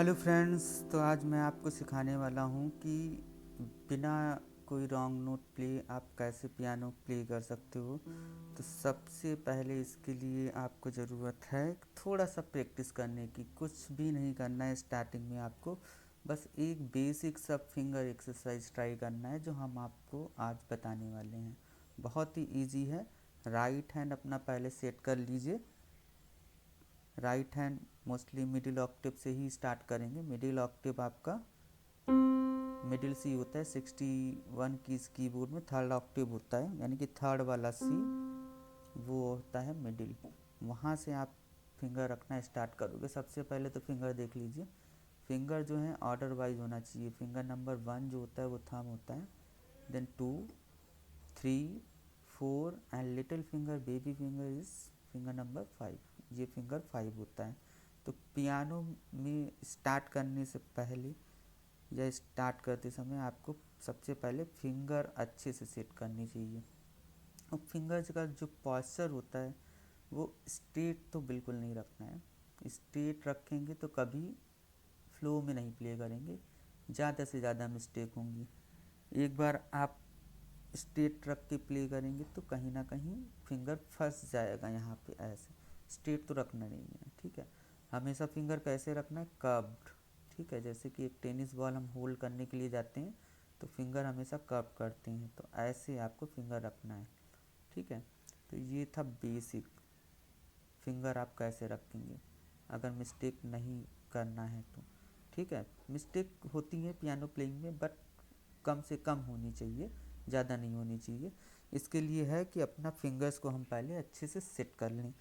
Hello friends, तो आज मैं आपको सिखाने वाला हूँ कि बिना कोई रॉन्ग नोट प्ले आप कैसे पियानो प्ले कर सकते हो। तो सबसे पहले इसके लिए आपको ज़रूरत है थोड़ा सा प्रैक्टिस करने की। कुछ भी नहीं करना है स्टार्टिंग में, आपको बस एक बेसिक सब फिंगर एक्सरसाइज ट्राई करना है जो हम आपको आज बताने वाले हैं। बहुत ही इजी है। राइट हैंड अपना पहले सेट कर लीजिए। Right hand mostly middle Octave से ही स्टार्ट करेंगे। मिडिल ऑक्टेव आपका मिडिल सी होता है। 61 कीज कीबोर्ड में थर्ड ऑक्टेव होता है, यानी कि थर्ड वाला सी वो होता है मिडिल। वहाँ से आप फिंगर रखना स्टार्ट करोगे। सबसे पहले तो फिंगर देख लीजिए। फिंगर जो है ऑर्डर वाइज होना चाहिए। फिंगर नंबर 1 जो होता है वो थंब होता है, then 2, 3, 4 and little finger baby finger is finger number 5। ये फिंगर 5 होता है। तो पियानो में स्टार्ट करने से पहले या स्टार्ट करते समय आपको सबसे पहले फिंगर अच्छे से सेट करनी चाहिए। और फिंगर्स का जो पॉस्चर होता है वो स्ट्रेट तो बिल्कुल नहीं रखना है। स्ट्रेट रखेंगे तो कभी फ्लो में नहीं प्ले करेंगे, ज़्यादा से ज़्यादा मिस्टेक होंगी। एक बार आप स्ट्रेट रख के प्ले करेंगे तो कहीं ना कहीं फिंगर फंस जाएगा यहाँ पे। ऐसे स्ट्रेट तो रखना नहीं है, ठीक है। हमेशा फिंगर कैसे रखना है, कर्व्ड, ठीक है। जैसे कि एक टेनिस बॉल हम होल्ड करने के लिए जाते हैं तो फिंगर हमेशा कर्व करते हैं, तो ऐसे आपको फिंगर रखना है, ठीक है। तो ये था बेसिक फिंगर आप कैसे रखेंगे अगर मिस्टेक नहीं करना है तो, ठीक है। मिस्टेक होती है पियानो प्लेइंग में, बट कम से कम होनी चाहिए, ज़्यादा नहीं होनी चाहिए। इसके लिए है कि अपना फिंगर्स को हम पहले अच्छे से सेट कर लें।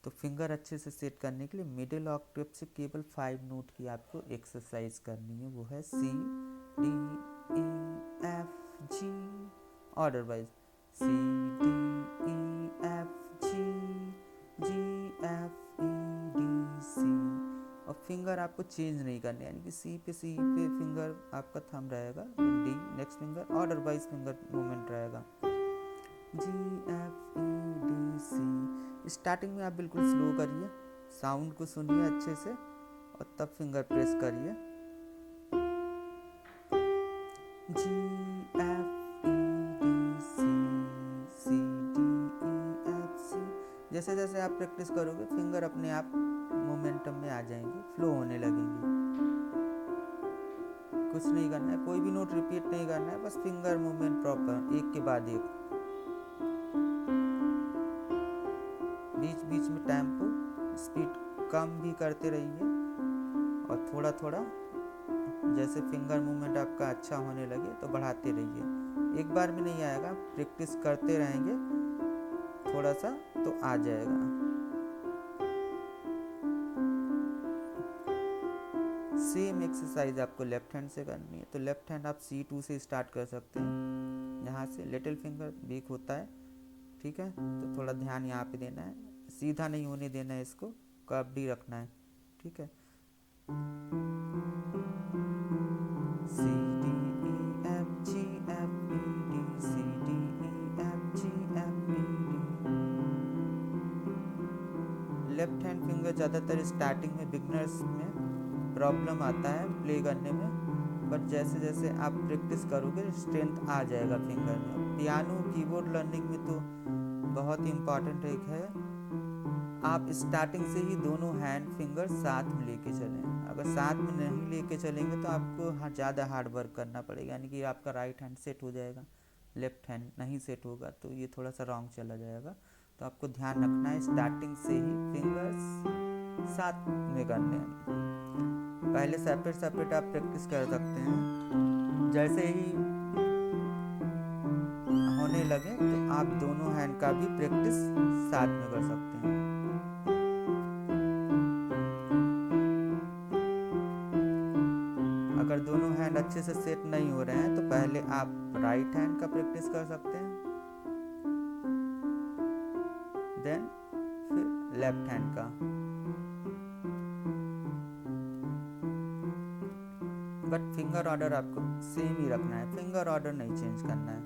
तो फिंगर अच्छे से सेट करने के लिए मिडिल ऑक्टेव से केवल 5 नोट की आपको एक्सरसाइज करनी है। वो है सी, डी, ई, एफ, जी, ऑर्डर वाइज सी, D, E, F, G, F, E, D, सी। और फिंगर आपको चेंज नहीं करने, यानी कि सी पे फिंगर आपका थंब रहेगा, D next finger, order wise finger movement रहेगा, जी, एफ, ई, डी, सी। स्टार्टिंग में आप बिल्कुल स्लो करिए, साउंड को सुनिए अच्छे से और तब फिंगर प्रेस करिए। जी, एफ, ई, डी, सी, सी, डी, ई, एफ, सी। जैसे जैसे आप प्रैक्टिस करोगे फिंगर अपने आप मोमेंटम में आ जाएंगे, फ्लो होने लगेंगे। कुछ नहीं करना है, कोई भी नोट रिपीट नहीं करना है, बस फिंगर मूवमेंट प्रॉपर एक के बाद एक। बीच बीच में टेम्पो स्पीड कम भी करते रहिए और थोड़ा थोड़ा जैसे फिंगर मूवमेंट आपका अच्छा होने लगे तो बढ़ाते रहिए। एक बार में नहीं आएगा, प्रैक्टिस करते रहेंगे थोड़ा सा तो आ जाएगा। सेम एक्सरसाइज आपको लेफ्ट हैंड से करनी है, तो लेफ्ट हैंड आप C2 से स्टार्ट कर सकते हैं। यहाँ से लिटिल फिंगर वीक होता है, ठीक है, तो थोड़ा ध्यान यहाँ पे देना है। सीधा नहीं होने देना है, इसको कर्व्ड ही रखना है, ठीक है। C, D, E, F, G, F, E, D, C, D, E, F, G, F, E, D। Left hand finger ज़्यादातर स्टार्टिंग में बिगनर्स में प्रॉब्लम आता है प्ले करने में, बट जैसे जैसे आप प्रैक्टिस करोगे स्ट्रेंथ आ जाएगा फिंगर में। पियानो कीबोर्ड लर्निंग में तो बहुत ही इम्पॉर्टेंट एक है, आप स्टार्टिंग से ही दोनों हैंड फिंगर साथ में लेके चलें। अगर साथ में नहीं लेके चलेंगे तो आपको ज़्यादा हार्ड वर्क करना पड़ेगा, यानी कि आपका राइट हैंड सेट हो जाएगा, लेफ्ट हैंड नहीं सेट होगा तो ये थोड़ा सा रॉन्ग चला जाएगा। तो आपको ध्यान रखना है स्टार्टिंग से ही फिंगर्स साथ में करने हैं। पहले सेपरेट सेपरेट आप प्रैक्टिस कर सकते हैं, जैसे ही होने लगे तो आप दोनों हैंड का भी प्रैक्टिस साथ में कर सकते हैं। अगर दोनों हैंड अच्छे से सेट नहीं हो रहे हैं तो पहले आप राइट हैंड का प्रैक्टिस कर सकते हैं, देन फिर लेफ्ट हैंड का। बट फिंगर ऑर्डर आपको सेम ही रखना है, फिंगर ऑर्डर नहीं चेंज करना है,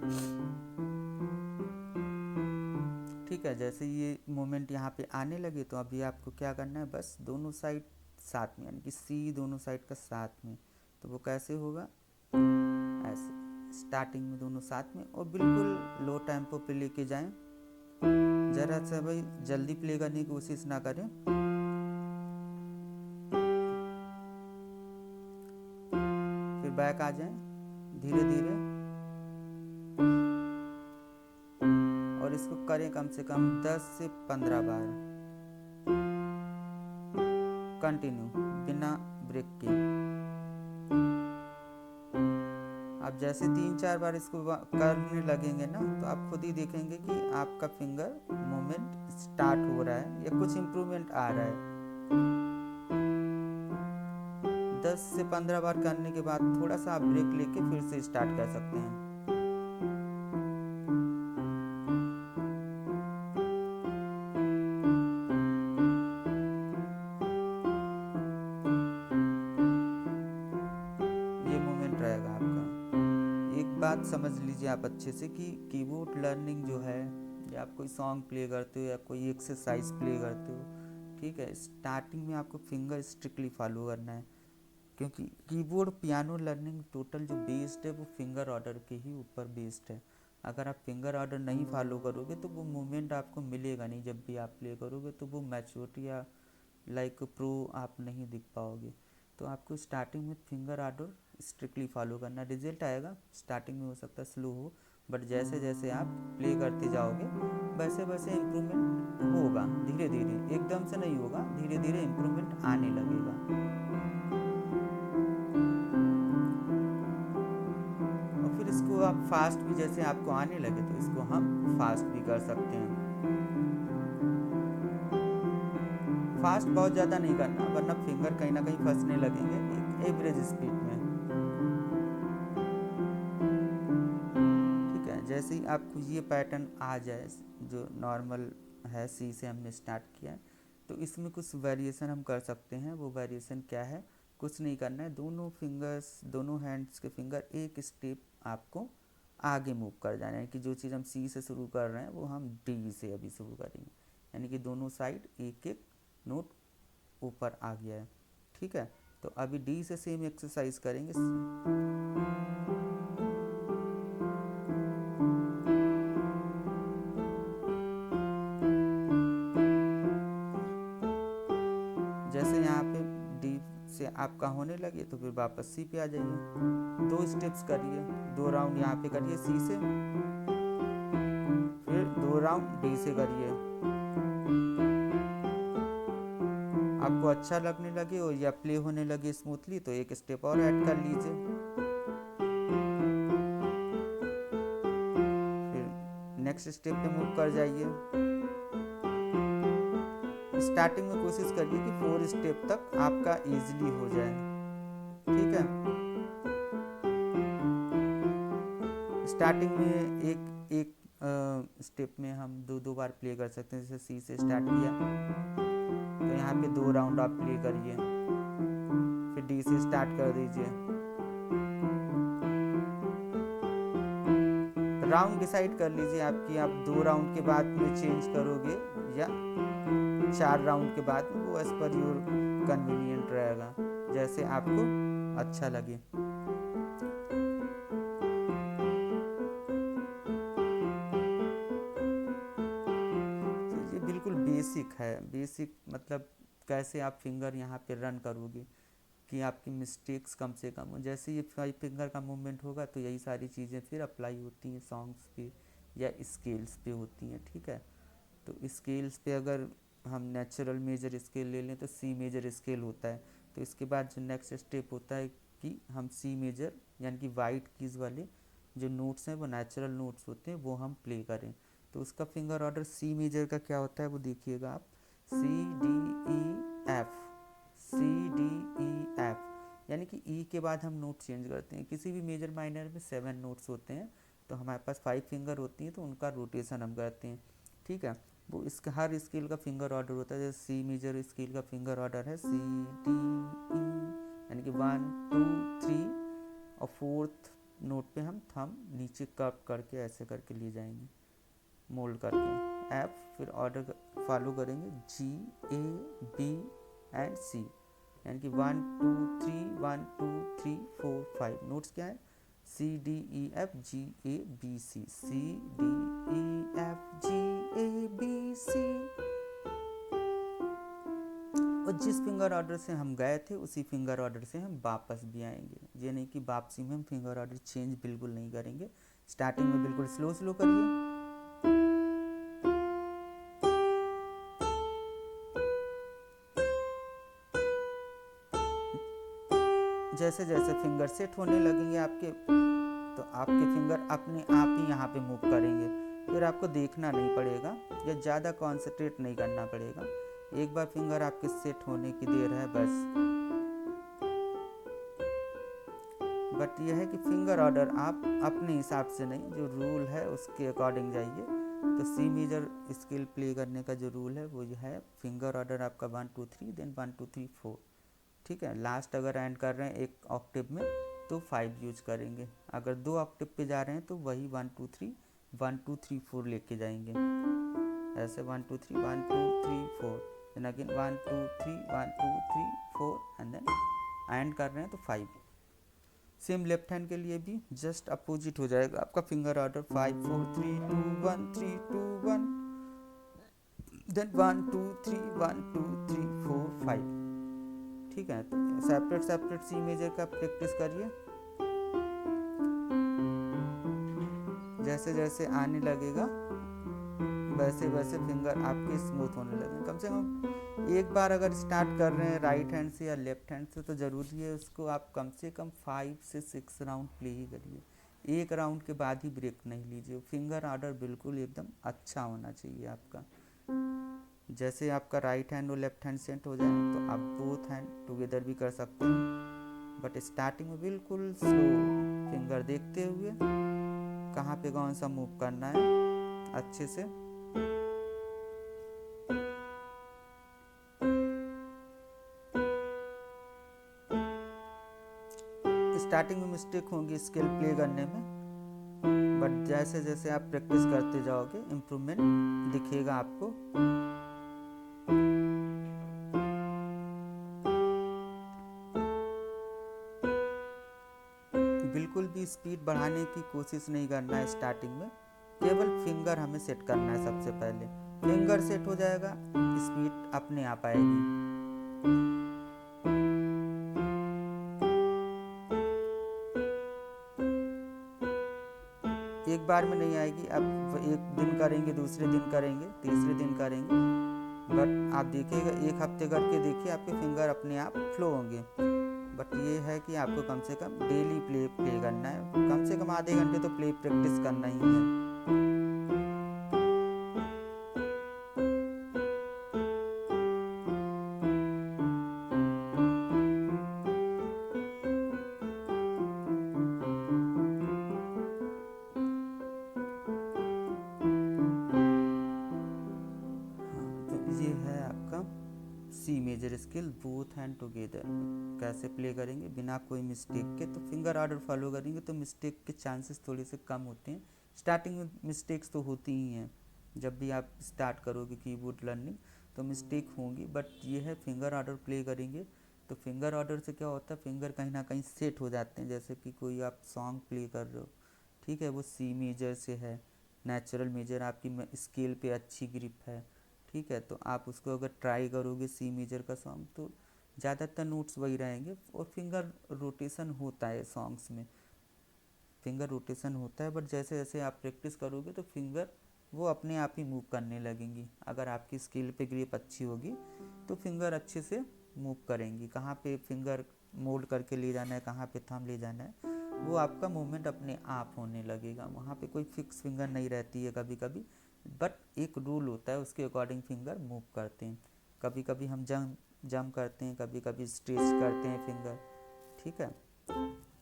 ठीक है। जैसे ये मोमेंट यहाँ पे आने लगे तो अभी आपको क्या करना है, बस दोनों साइड साथ में, यानी कि सी दोनों साइड का साथ में। तो वो कैसे होगा, ऐसे स्टार्टिंग में दोनों साथ में, और बिल्कुल लो टेम्पो पे लेके जाएं। ज़रा सा भाई जल्दी प्ले करने की कोशिश ना करें। फिर बैक आ जाएं धीरे धीरे, और इसको करें कम से कम 10 से 15 बार कंटिन्यू बिना ब्रेक के। आप जैसे 3-4 बार इसको करने लगेंगे ना, तो आप खुद ही देखेंगे कि आपका फिंगर मूवमेंट स्टार्ट हो रहा है या कुछ इम्प्रूवमेंट आ रहा है। 10 से 15 बार करने के बाद थोड़ा सा आप ब्रेक लेके फिर से स्टार्ट कर सकते हैं। ये मूवमेंट रहेगा आपका। एक बात समझ लीजिए आप अच्छे से कि कीबोर्ड लर्निंग जो है, या आप कोई सॉन्ग प्ले करते हो या कोई एक्सरसाइज प्ले करते हो, ठीक है, स्टार्टिंग में आपको फिंगर स्ट्रिक्टली फॉलो करना है, क्योंकि कीबोर्ड पियानो लर्निंग टोटल जो बेस्ड है वो फिंगर ऑर्डर के ही ऊपर बेस्ड है। अगर आप फिंगर ऑर्डर नहीं फॉलो करोगे तो वो मूवमेंट आपको मिलेगा नहीं। जब भी आप प्ले करोगे तो वो मैच्योरिटी या लाइक प्रो आप नहीं दिख पाओगे। तो आपको स्टार्टिंग में फिंगर ऑर्डर स्ट्रिक्टली फॉलो करना। रिजल्ट आएगा स्टार्टिंग में हो सकता है स्लो हो, बट जैसे जैसे आप प्ले करते जाओगे वैसे वैसे इम्प्रूवमेंट होगा। धीरे धीरे, एकदम से नहीं होगा, धीरे धीरे इम्प्रूवमेंट आने लगेगा। और फिर इसको आप फास्ट भी, जैसे आपको आने लगे तो इसको हम फास्ट भी कर सकते हैं। फास्ट बहुत ज़्यादा नहीं करना, वरना फिंगर कहीं ना कहीं फंसने लगेंगे। एक एवरेज स्पीड में, ठीक है। जैसे ही आपको ये पैटर्न आ जाए जो नॉर्मल है, सी से हमने स्टार्ट किया है, तो इसमें कुछ वेरिएशन हम कर सकते हैं। वो वेरिएशन क्या है, कुछ नहीं करना है, दोनों फिंगर्स, दोनों हैंड्स के फिंगर एक स्टेप आपको आगे मूव कर जाना है। कि जो चीज़ हम सी से शुरू कर रहे हैं वो हम डी से अभी शुरू करेंगे, यानी कि दोनों साइड एक एक नोट ऊपर आ गया है, ठीक है। तो अभी डी से सेम एक्सरसाइज करेंगे। जैसे यहाँ पे डी से आपका होने लगे तो फिर वापस सी पे आ जाइए। 2 स्टेप्स करिए, 2 राउंड यहाँ पे करिए सी से, फिर 2 राउंड डी से करिए। आपको अच्छा लगने लगे और या प्ले होने लगे स्मूथली तो एक स्टेप और ऐड कर लीजिए। फिर नेक्स्ट स्टेप पे मूव कर जाइए। स्टार्टिंग में कोशिश करिए कि 4 स्टेप तक आपका इजीली हो जाए, ठीक है। स्टार्टिंग में एक स्टेप में हम 2 बार प्ले कर सकते हैं। जैसे सी से स्टार्ट किया तो यहाँ पे 2 राउंड आप प्ले करिए, फिर डी से स्टार्ट कर दीजिए। राउंड डिसाइड कर लीजिए आपकी, आप 2 राउंड के बाद में चेंज करोगे या 4 राउंड के बाद, वो एज पर योर कन्वीनियंट रहेगा, जैसे आपको अच्छा लगे। तो ये बिल्कुल बेसिक है। बेसिक मतलब कैसे आप फिंगर यहाँ पे रन करोगे कि आपकी मिस्टेक्स कम से कम हो। जैसे ये 5 फिंगर का मूवमेंट होगा तो यही सारी चीज़ें फिर अप्लाई होती हैं सॉन्ग्स पे या स्केल्स पे होती हैं, ठीक है। तो स्केल्स पे अगर हम नेचुरल मेजर स्केल ले लें तो सी मेजर स्केल होता है। तो इसके बाद जो नेक्स्ट स्टेप होता है कि हम सी मेजर यानी कि वाइट कीज़ वाले जो नोट्स हैं वो नेचुरल नोट्स होते हैं, वो हम प्ले करें। तो उसका फिंगर ऑर्डर सी मेजर का क्या होता है वो देखिएगा आप, C D E F, C D E F, यानी कि ई के बाद हम नोट चेंज करते हैं। किसी भी मेजर माइनर में 7 नोट्स होते हैं, तो हमारे पास 5 फिंगर होती हैं, तो उनका रोटेशन हम करते हैं, ठीक है। वो इसका हर स्केल का फिंगर ऑर्डर होता है। जैसे सी मेजर स्केल का फिंगर ऑर्डर है सी डी ई, यानी कि 1 2 3, और 4th नोट पे हम थंब नीचे कप करके ऐसे करके ले जाएंगे मोल्ड करके एफ, फिर ऑर्डर फॉलो करेंगे जी ए बी एंड सी, यानी कि 1 2 3 1 2 3 4 5 नोट्स क्या है, CDEFGABC, CDEFGABC। और जिस फिंगर ऑर्डर से हम गए थे उसी फिंगर ऑर्डर से हम वापस भी आएंगे। ये नहीं कि वापसी में हम फिंगर ऑर्डर चेंज बिल्कुल नहीं करेंगे। स्टार्टिंग में बिल्कुल स्लो स्लो करिए। जैसे जैसे फिंगर सेट होने लगेंगे आपके, तो आपके फिंगर अपने आप ही यहाँ पे मूव करेंगे। फिर आपको देखना नहीं पड़ेगा या ज़्यादा कॉन्सेंट्रेट नहीं करना पड़ेगा। एक बार फिंगर आपके सेट होने की देर है बस। बट यह है कि फिंगर ऑर्डर आप अपने हिसाब से नहीं, जो रूल है उसके अकॉर्डिंग जाइए। तो सी मेजर स्केल प्ले करने का जो रूल है वो है फिंगर ऑर्डर आपका 1 2 3 देन 1 2 3 4। ठीक है, लास्ट अगर एंड कर रहे हैं एक ऑक्टेव में तो 5 यूज करेंगे। अगर 2 ऑक्टेव पे जा रहे हैं तो वही 1 2 3 1 2 3 4 लेके जाएंगे। ऐसे 1 2 3 1 2 3 4 then again 1 2 3 1 2 3 4 and then end कर रहे हैं तो 5। सेम लेफ्ट हैंड के लिए भी जस्ट अपोजिट हो जाएगा आपका फिंगर ऑर्डर 5 4 3 2 1 3 2 1 देन 1 2 3 1 2 3 4 5। ठीक है, तो सेपरेट सेपरेट सी मेजर का प्रैक्टिस करिए। जैसे जैसे आने लगेगा वैसे वैसे फिंगर आपके स्मूथ होने लगेंगे। कम से कम एक बार अगर स्टार्ट कर रहे हैं राइट हैंड से या लेफ्ट हैंड से तो ज़रूरी है उसको आप कम से कम 5 से 6 राउंड प्ले ही करिए। एक राउंड के बाद ही ब्रेक नहीं लीजिए। फिंगर ऑर्डर बिल्कुल एकदम अच्छा होना चाहिए आपका। जैसे आपका राइट हैंड और लेफ्ट हैंड सेट हो जाए तो आप बोथ हैंड टुगेदर भी कर सकते हैं। बट स्टार्टिंग में बिल्कुल स्लो फिंगर देखते हुए कहाँ पे कौन सा मूव करना है अच्छे से। स्टार्टिंग में मिस्टेक होंगी स्केल प्ले करने में, बट जैसे जैसे आप प्रैक्टिस करते जाओगे इम्प्रूवमेंट दिखेगा आपको। बिल्कुल भी स्पीड बढ़ाने की कोशिश नहीं करना है स्टार्टिंग में, केवल फिंगर हमें सेट करना है। सबसे पहले फिंगर सेट हो जाएगा स्पीड अपने आप आएगी। एक बार में नहीं आएगी, अब एक दिन करेंगे, दूसरे दिन करेंगे, तीसरे दिन करेंगे, बट आप देखिएगा एक हफ्ते करके देखिए आपके फिंगर अपने आप फ्लो होंगे। बट ये है कि आपको कम से कम डेली प्ले करना है, कम से कम आधे घंटे तो प्ले प्रैक्टिस करना ही है। ये है आपका C major scale both hand together. कैसे प्ले करेंगे बिना कोई मिस्टेक के, तो फिंगर ऑर्डर फॉलो करेंगे तो मिस्टेक के चांसेस थोड़े से कम होते हैं। स्टार्टिंग में मिस्टेक्स तो होती ही हैं, जब भी आप स्टार्ट करोगे कीबोर्ड लर्निंग तो मिस्टेक होंगी। बट ये है फिंगर ऑर्डर प्ले करेंगे तो फिंगर ऑर्डर से क्या होता है, फिंगर कहीं ना कहीं सेट हो जाते हैं। जैसे कि कोई आप सॉन्ग प्ले कर रहे हो, ठीक है, वो सी मेजर से है, नेचुरल मेजर आपकी स्केल पे अच्छी ग्रिप है, ठीक है, तो आप उसको अगर ट्राई करोगे सी मेजर का सॉन्ग तो ज़्यादातर नोट्स वही रहेंगे। और फिंगर रोटेशन होता है सॉन्ग्स में, फिंगर रोटेशन होता है, बट जैसे जैसे आप प्रैक्टिस करोगे तो फिंगर वो अपने आप ही मूव करने लगेंगी। अगर आपकी स्किल पे ग्रिप अच्छी होगी तो फिंगर अच्छे से मूव करेंगी। कहाँ पे फिंगर मोल्ड करके ले जाना है, कहाँ पे थंब ले जाना है, वो आपका मूवमेंट अपने आप होने लगेगा। वहाँ पे कोई फिक्स फिंगर नहीं रहती है कभी कभी, बट एक रूल होता है उसके अकॉर्डिंग फिंगर मूव करते हैं। कभी कभी हम जंप करते हैं, कभी कभी स्ट्रेच करते हैं फिंगर, ठीक है,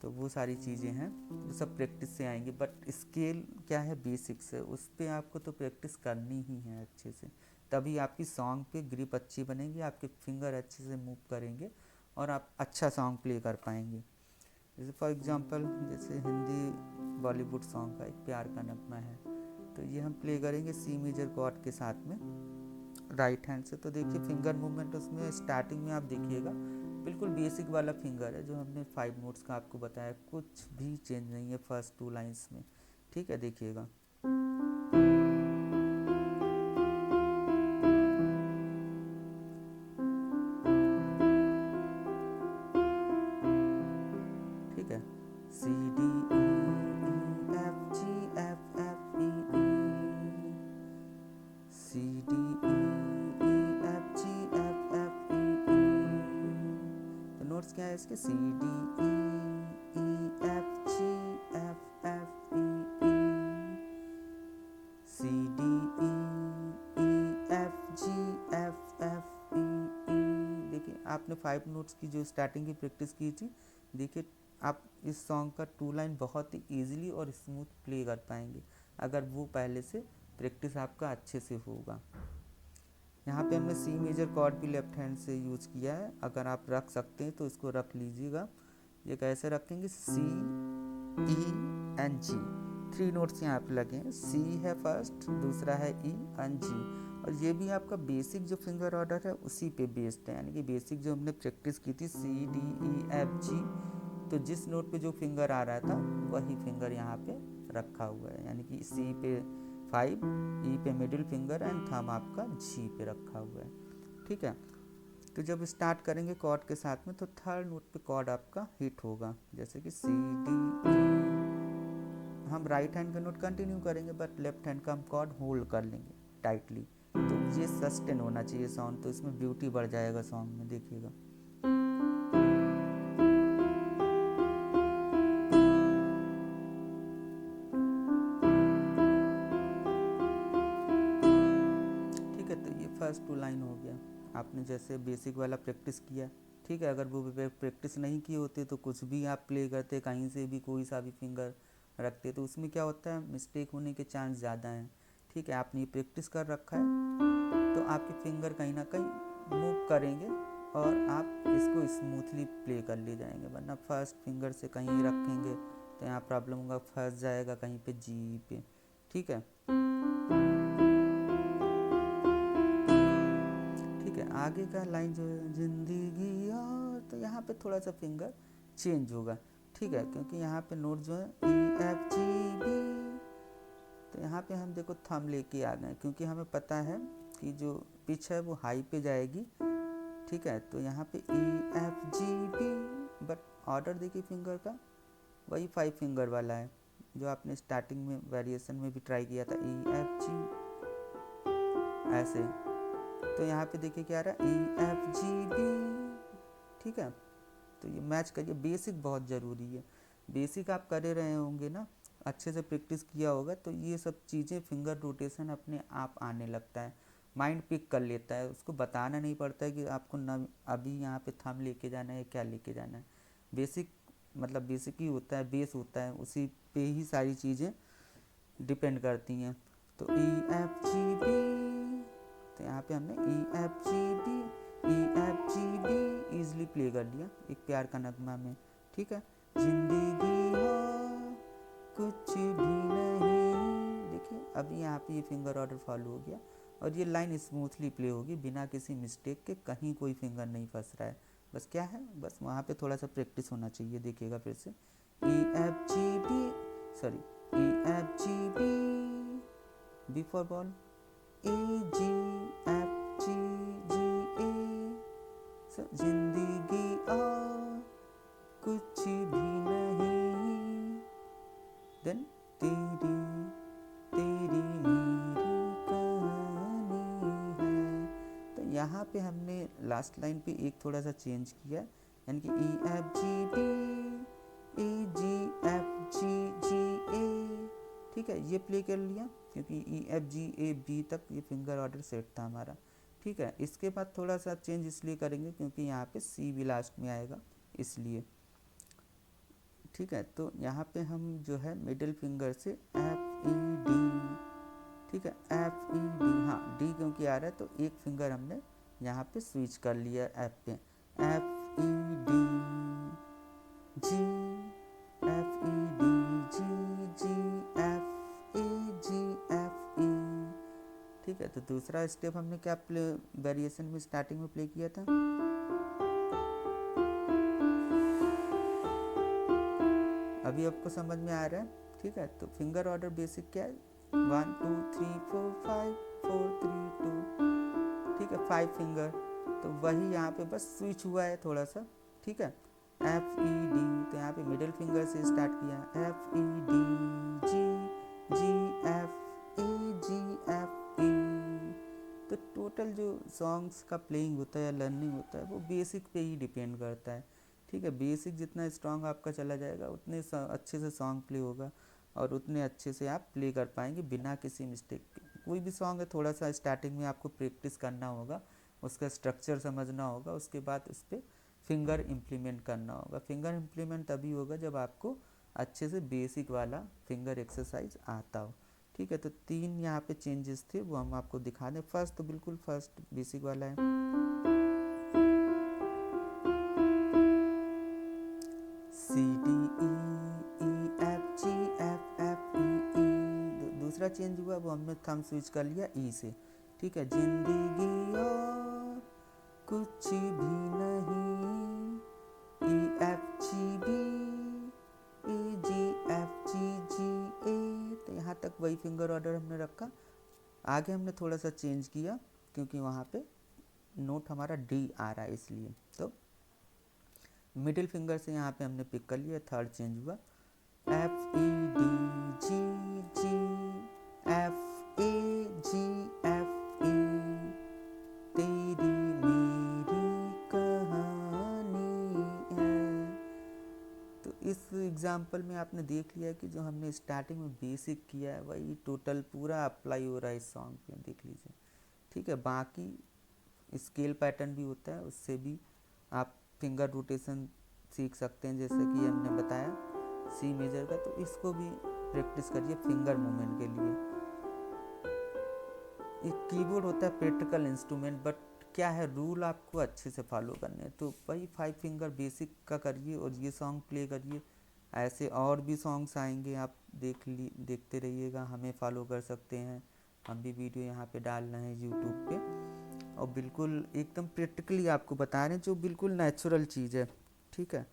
तो वो सारी चीज़ें हैं जो सब प्रैक्टिस से आएंगी। बट स्केल क्या है, बेसिक्स है, उस पर आपको तो प्रैक्टिस करनी ही है अच्छे से, तभी आपकी सॉन्ग पे ग्रिप अच्छी बनेगी, आपके फिंगर अच्छे से मूव करेंगे और आप अच्छा सॉन्ग प्ले कर पाएंगे। जैसे फॉर एग्जांपल जैसे हिंदी बॉलीवुड सॉन्ग का एक प्यार का नगमा है, तो ये हम प्ले करेंगे सी मेजर कॉर्ड के साथ में राइट हैंड से। तो देखिए फिंगर मूवमेंट उसमें स्टार्टिंग में आप देखिएगा बिल्कुल बेसिक वाला फिंगर है जो हमने 5 नोट्स का आपको बताया, कुछ भी चेंज नहीं है फर्स्ट 2 लाइंस में। ठीक है, देखिएगा। ठीक है, C D E F G F F E E, C D E F G F F E E. तो नोट्स क्या है इसके? C D E F G F F E E, C D E F G F F E E. देखिए आपने 5 notes की जो starting की practice की थी, देखिए आप इस सॉन्ग का 2 लाइन बहुत ही ईजिली और स्मूथ प्ले कर पाएंगे अगर वो पहले से प्रैक्टिस आपका अच्छे से होगा। यहाँ पे हमने सी मेजर कॉर्ड भी लेफ्ट हैंड से यूज किया है, अगर आप रख सकते हैं तो इसको रख लीजिएगा। ये कैसे रखेंगे? सी ई एन जी, 3 नोट्स यहाँ पे लगे हैं। सी है फर्स्ट, दूसरा है ई एन जी, और ये भी आपका बेसिक जो फिंगर ऑर्डर है उसी पे बेस्ड है, यानी कि बेसिक जो हमने प्रैक्टिस की थी सी डी ई एफ जी, तो जिस नोट पे जो फिंगर आ रहा था वही फिंगर यहाँ पे रखा हुआ है, यानी कि सी पे 5, ई पे मिडिल फिंगर एंड थंब आपका जी पे रखा हुआ है। ठीक है, तो जब स्टार्ट करेंगे कॉर्ड के साथ में तो थर्ड नोट पे कॉर्ड आपका हिट होगा, जैसे कि सी डी ई। हम राइट हैंड का नोट कंटिन्यू करेंगे बट लेफ्ट हैंड का हम कॉर्ड होल्ड कर लेंगे टाइटली, तो ये सस्टेन होना चाहिए साउंड, तो इसमें ब्यूटी बढ़ जाएगा सॉन्ग में। देखिएगा, ठीक है। तो ये फर्स्ट 2 लाइन हो गया, आपने जैसे बेसिक वाला प्रैक्टिस किया। ठीक है, अगर वो प्रैक्टिस नहीं किए होते तो कुछ भी आप प्ले करते, कहीं से भी कोई सा भी फिंगर रखते, तो उसमें क्या होता है, मिस्टेक होने के चांस ज़्यादा हैं। ठीक है, आपने ये प्रैक्टिस कर रखा है तो आपके फिंगर कहीं ना कहीं मूव करेंगे और आप इसको स्मूथली प्ले कर ले जाएंगे, वरना फर्स्ट फिंगर से कहीं रखेंगे तो यहाँ प्रॉब्लम होगा, फंस जाएगा कहीं पे जी पे। ठीक है, ठीक है। आगे का लाइन जो है जिंदगी और, तो यहाँ पे थोड़ा सा फिंगर चेंज होगा। ठीक है, क्योंकि यहाँ पे नोट जो है ई एफ जी बी, तो यहाँ पे हम देखो थंब लेके आ गए, क्योंकि हमें पता है कि जो पिच है वो हाई पे जाएगी। ठीक है, तो यहाँ पे E F G B, but order देखिए फिंगर का वही 5 फिंगर वाला है जो आपने स्टार्टिंग में वेरिएशन में भी ट्राई किया था, ई एफ जी ऐसे। तो यहाँ पे देखिए क्या आ रहा है, ई एफ जी बी। ठीक है, तो ये मैच करिए, बेसिक बहुत ज़रूरी है। बेसिक आप करे रहे होंगे ना, अच्छे से प्रैक्टिस किया होगा, तो ये सब चीज़ें फिंगर रोटेशन अपने आप आने लगता है, माइंड पिक कर लेता है, उसको बताना नहीं पड़ता है कि आपको न अभी यहाँ पे थंब लेके जाना है, क्या लेके जाना है। बेसिक मतलब बेसिक ही होता है, बेस होता है, उसी पे ही सारी चीज़ें डिपेंड करती हैं। तो ई एफ जी बी, तो यहाँ पे हमने E F G B, E F G B easily play कर लिया एक प्यार का नगमा में। ठीक है, जिंदगी हो कुछ भी नहीं, देखिए अभी यहाँ पे ये फिंगर ऑर्डर फॉलो हो गया और ये लाइन स्मूथली प्ले होगी बिना किसी मिस्टेक के, कहीं कोई फिंगर नहीं फंस रहा है। बस क्या है, बस वहाँ पे थोड़ा सा प्रैक्टिस होना चाहिए। देखिएगा फिर से, E F G B, sorry, E F G B, B for ball, A G F G G A, जिंदगी और कुछ भी नहीं, देन तेरी तेरी मेरी कहानी है। तो यहाँ पे हमने लास्ट लाइन पे एक थोड़ा सा चेंज किया, यानी कि ई एफ जी बी, ए जी एफ जी जी ए। ठीक है, ये प्ले कर लिया क्योंकि ई एफ जी ए बी तक ये फिंगर ऑर्डर सेट था हमारा। ठीक है, इसके बाद थोड़ा सा चेंज इसलिए करेंगे क्योंकि यहाँ पे सी भी लास्ट में आएगा, इसलिए। ठीक है, तो यहाँ पे हम जो है मिडिल फिंगर से एफ ई डी, ठीक है, एफ ई डी, हाँ डी क्योंकि आ रहा है तो एक फिंगर हमने यहाँ पे स्विच कर लिया एफ पे, F E D G, F E D G G F E G F E. ठीक है, तो दूसरा स्टेप हमने क्या प्ले वेरिएशन में स्टार्टिंग में प्ले किया था, अभी आपको समझ में आ रहा है? ठीक है, तो फिंगर ऑर्डर बेसिक क्या है, 1 2 3 4 5 4 3 2, ठीक है, 5 फिंगर। तो वही यहाँ पे बस स्विच हुआ है थोड़ा सा, ठीक है। एफ ई डी, तो यहाँ पे मिडिल फिंगर से स्टार्ट किया, F E D G G F E G F ई। तो टोटल जो सॉन्ग्स का प्लेइंग होता है या लर्निंग होता है वो बेसिक पे ही डिपेंड करता है, ठीक है। बेसिक जितना स्ट्रांग आपका चला जाएगा उतने अच्छे से सॉन्ग प्ले होगा और उतने अच्छे से आप प्ले कर पाएंगे बिना किसी मिस्टेक के। कोई भी सॉन्ग है थोड़ा सा स्टार्टिंग में आपको प्रैक्टिस करना होगा, उसका स्ट्रक्चर समझना होगा, उसके बाद उस पर फिंगर इम्प्लीमेंट करना होगा। फिंगर इम्प्लीमेंट तभी होगा जब आपको अच्छे से बेसिक वाला फिंगर एक्सरसाइज आता हो, ठीक है। तो 3 यहाँ पे चेंजेस थे वो हम आपको दिखा दें। फर्स्ट तो बिल्कुल फर्स्ट बेसिक वाला है, C D E E F G F F E E. दूसरा चेंज हुआ वो हमने थंब स्विच कर लिया ई से, ठीक है। जिंदगी और कुछ भी नहीं, E F G B E G F G G A. तो यहाँ तक वही फिंगर ऑर्डर हमने रखा। आगे हमने थोड़ा सा चेंज किया क्योंकि वहाँ पे नोट हमारा डी आ रहा है इसलिए, तो मिडिल फिंगर से यहाँ पे हमने पिक कर लिया। थर्ड चेंज हुआ F E D G G F A G F E, तेरी मेरी कहानी है। तो इस एग्जाम्पल में आपने देख लिया कि जो हमने स्टार्टिंग में बेसिक किया है वही टोटल पूरा अप्लाई हो रहा है इस सॉन्ग पे, देख लीजिए, ठीक है। बाकी स्केल पैटर्न भी होता है, उससे भी आप फिंगर रोटेशन सीख सकते हैं, जैसे कि हमने बताया सी मेजर का। तो इसको भी प्रैक्टिस करिए फिंगर मूवमेंट के लिए। एक कीबोर्ड होता है प्रैक्टिकल इंस्ट्रूमेंट, बट क्या है रूल आपको अच्छे से फॉलो करने हैं। तो वही 5 फिंगर बेसिक का करिए और ये सॉन्ग प्ले करिए। ऐसे और भी सॉन्ग्स आएंगे, आप देखते रहिएगा, हमें फॉलो कर सकते हैं। हम भी वीडियो यहाँ पे डाल रहे हैं यूट्यूब पे, और बिल्कुल एकदम प्रैक्टिकली आपको बता रहे हैं, जो बिल्कुल नेचुरल चीज़ है, ठीक है।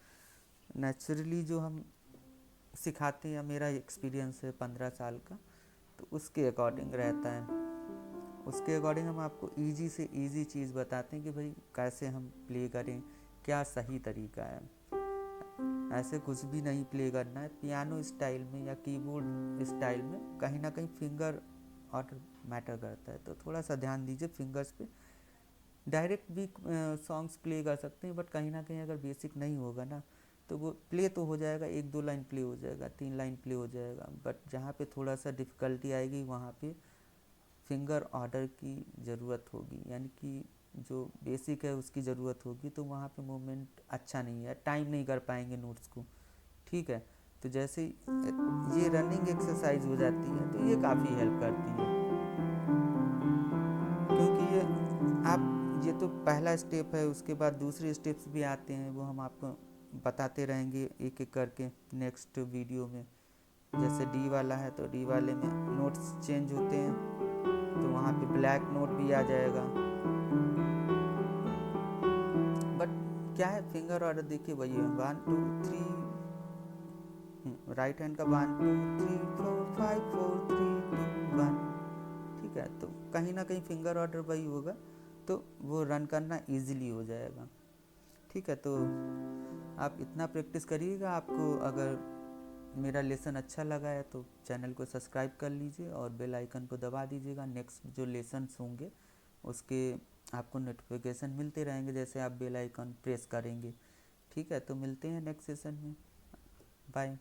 नेचुरली जो हम सिखाते हैं, मेरा एक्सपीरियंस है 15 साल का, तो उसके अकॉर्डिंग रहता है। उसके अकॉर्डिंग हम आपको इजी से इजी चीज़ बताते हैं कि भाई कैसे हम प्ले करें, क्या सही तरीका है। ऐसे कुछ भी नहीं प्ले करना है। पियानो स्टाइल में या कीबोर्ड स्टाइल में कहीं ना कहीं फिंगर ऑर्डर मैटर करता है, तो थोड़ा सा ध्यान दीजिए फिंगर्स पे। डायरेक्ट भी सॉन्ग्स प्ले कर सकते हैं, बट कहीं ना कहीं अगर बेसिक नहीं होगा ना तो वो प्ले तो हो जाएगा, 1-2 लाइन प्ले हो जाएगा, 3 लाइन प्ले हो जाएगा, बट जहाँ पे थोड़ा सा डिफ़िकल्टी आएगी वहाँ पे फिंगर ऑर्डर की ज़रूरत होगी, यानी कि जो बेसिक है उसकी ज़रूरत होगी। तो वहाँ पे मूवमेंट अच्छा नहीं है, टाइम नहीं कर पाएंगे नोट्स को, ठीक है। तो जैसे ये रनिंग एक्सरसाइज हो जाती है तो ये काफ़ी हेल्प करती है, क्योंकि ये तो पहला स्टेप है। उसके बाद दूसरे स्टेप्स भी आते हैं, वो हम आपको बताते रहेंगे एक एक करके नेक्स्ट वीडियो में। जैसे डी वाला है तो डी वाले में नोट्स चेंज होते हैं, तो वहाँ पे ब्लैक नोट भी आ जाएगा। बट क्या है फिंगर ऑर्डर देखिए वही है, 1 2 3, राइट हैंड का 1 2 3 4 5 4 3 2 1, ठीक है। तो कहीं ना कहीं फिंगर ऑर्डर वही होगा, तो वो रन करना इजीली हो जाएगा, ठीक है। तो आप इतना प्रैक्टिस करिएगा। आपको अगर मेरा लेसन अच्छा लगा है तो चैनल को सब्सक्राइब कर लीजिए और बेल आइकन को दबा दीजिएगा। नेक्स्ट जो लेसन्स होंगे उसके आपको नोटिफिकेशन मिलते रहेंगे जैसे आप बेल आइकन प्रेस करेंगे, ठीक है। तो मिलते हैं नेक्स्ट सेशन में, बाय।